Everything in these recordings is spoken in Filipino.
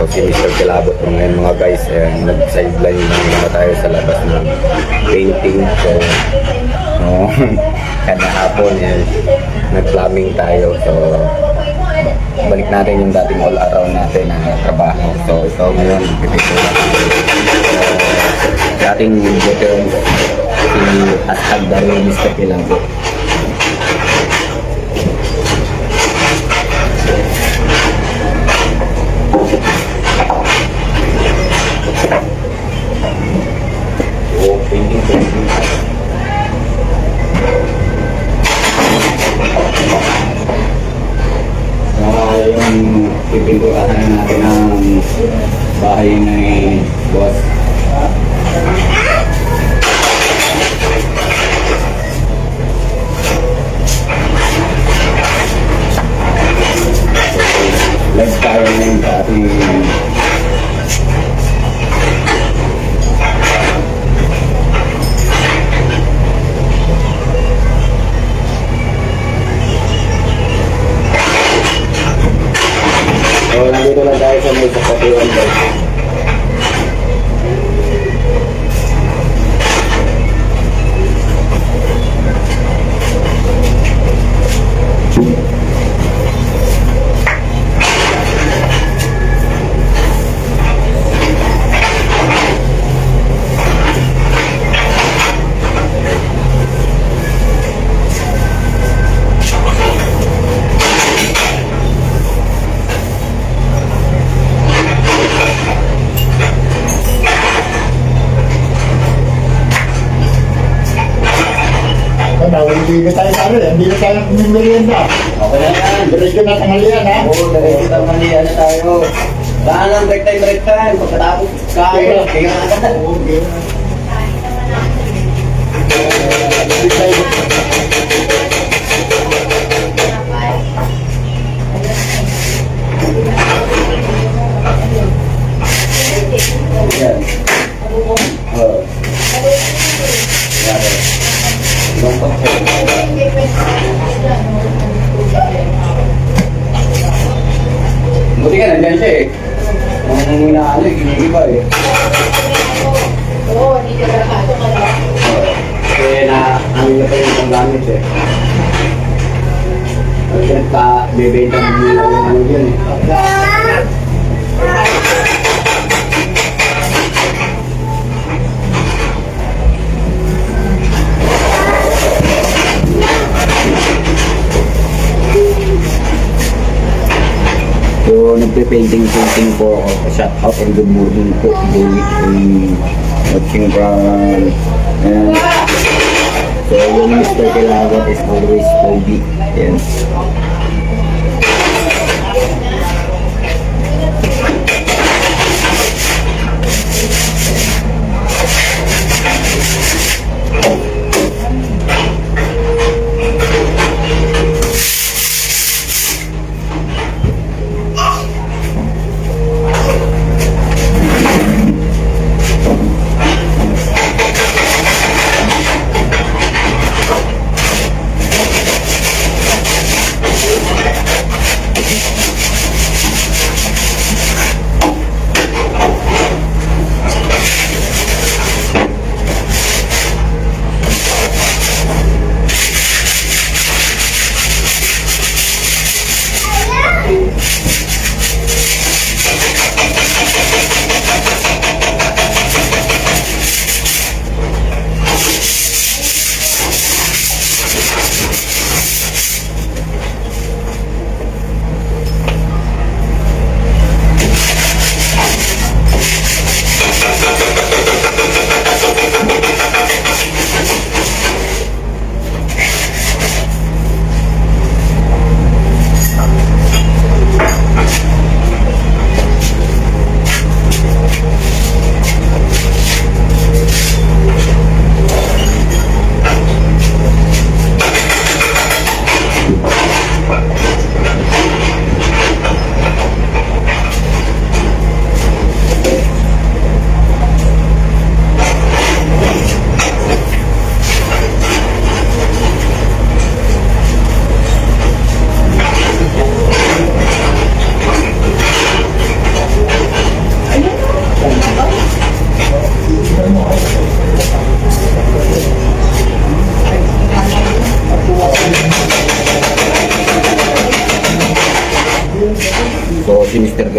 Si Mr. Kilabot po ngayon mga guys, nag-sideline lang muna tayo sa labas ng painting. So, kanahapon nag-plumbing tayo. So, balik natin yung dating all-around natin na trabaho. So, ito ngayon, pipito natin. Dating veteran, si Hashtag Darwin Mr. Kilabot. Yung pipinturan natin ang bahay ni boss. Live tayo ngayon sa ating nandito lang tayo sa may sakatuan guys. Hindi tayo sa amin, hindi na tayo merienda. Okay na yan. Diretso na tanghalian ha? Oo, diretso na tanghalian na tayo. Saan ang break time? Pagkatapos kain, kaya ka. Oo, okay. Yan. Oo. Yan. Longkot po. Buti ka, nandyan siya eh. Nung inaano eh, ginigiba eh. Oo, hindi ka nakato ka na. Kaya na, ano niya pa yung panggamit eh. Bebenta mo nila yung ano yun eh. So, nagpe-painting po ako. Shout out and good morning po. Watching from so, yung Mr. Kilabot is always Kobe. Yan.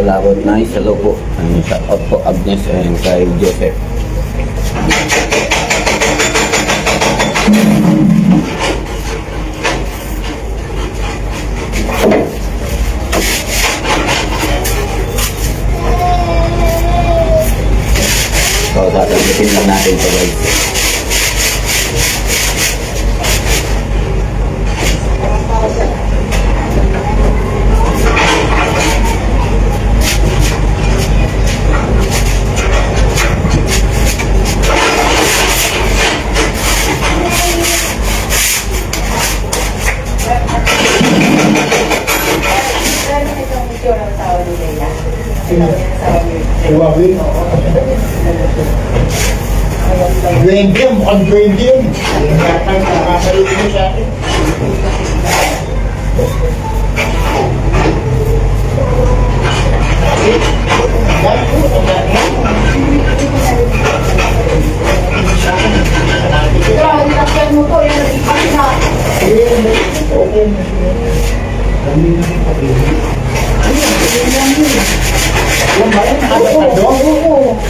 Kalabot. Nice. Hello po. Shout out po Agnes and kay Joseph. So, tatanggapin lang natin ito guys. Huawei. Duwende, mukhang duwende yun. Nakakasalit mo sa akin.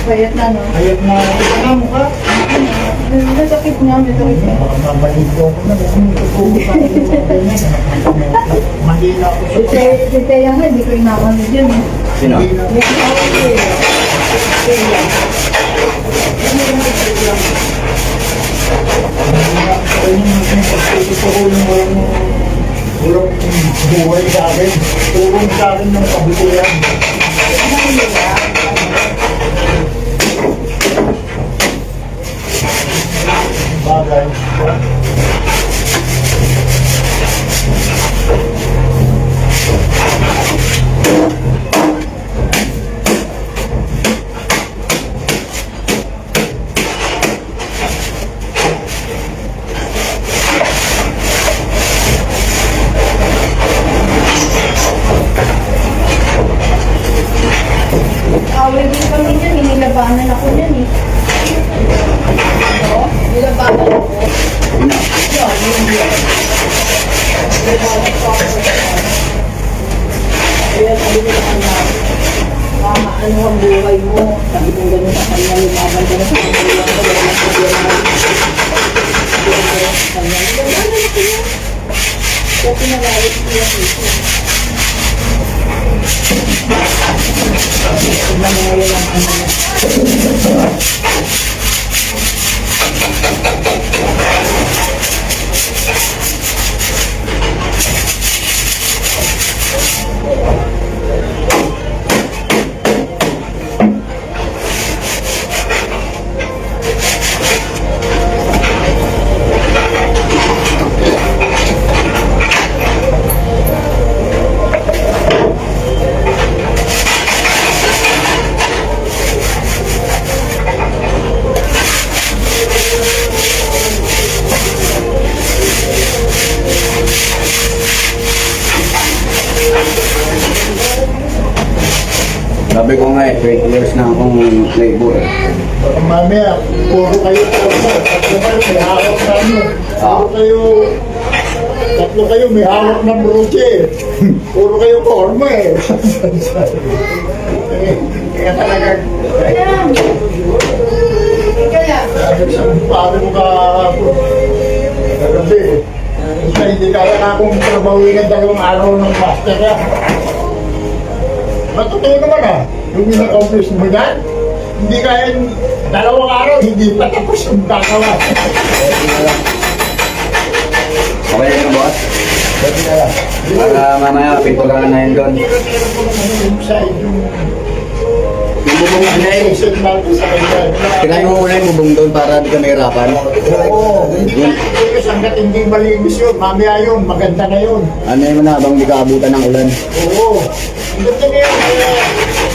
Payat na, no? Ayot na, ito na mukha. Nasakit nga, may sakit na. Mamalito ko na. Mahina ako sa Si Teya nga, hindi ko inakamit yun. Sino? May asawa ko eh. Teya. Walang buhay sa akin. Tulong sa akin ng kabutihan. Bagay. Away din kami dyan, nilabanan ako dyan eh. Oo, nilabanan ako. Yun, yun. Nilabanan ko ako. Kaya sabi ko sa kanya, mama, ano ang buhay mo? Sabi ko gano'n sa kanya, lumaban ka na sa kanya. Wala na problema. Sa kanya, nilabanan ako yan. Kaya pinalalit ko yan dito. Tignan mo ngayon ang ano niya. Sabi ko nga 20 years na akong labor eh. Mamaya, puro kayo forma. Tatlo kayo may hawak na ano. Tatlo kayo may hawak ng broche. Puro kayo forma eh. Kaya talagang... Kaya, Paano mo ka... Kasi, hindi kaya na akong trabawin ng 2 araw ng master niya. Matotoo naman ah, yung in-accomplish mo yan, hindi kaya yung 2 araw, hindi pa tapos yung gagawa. Okay na yun, boss? Pwede na lang. Para mamaya pinturahan na yun doon. Hindi ko tinatapos yung side, yung Yung bubong na yun. signal ko sa kanya. Kailangan mo muna yung bubong doon para di ka mahirapan. Oo, hindi malinis hanggat hindi malinis yun. Mamaya yun, maganda na yun. Ano yun na habang di ka abutan ng ulan. Oo. Ganda na yun.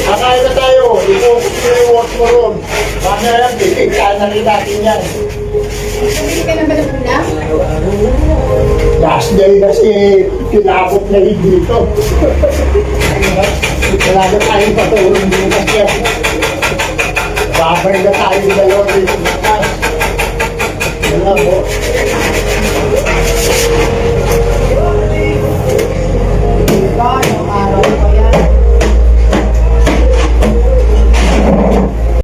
Kakain na tayo. I-focus mo yung work mo ron. Mamaya yan, titiglaan na rin natin yan. hindi ka na ba na? Last day kasi kinabot na yun dito. Talaga tayong patulong dito kasi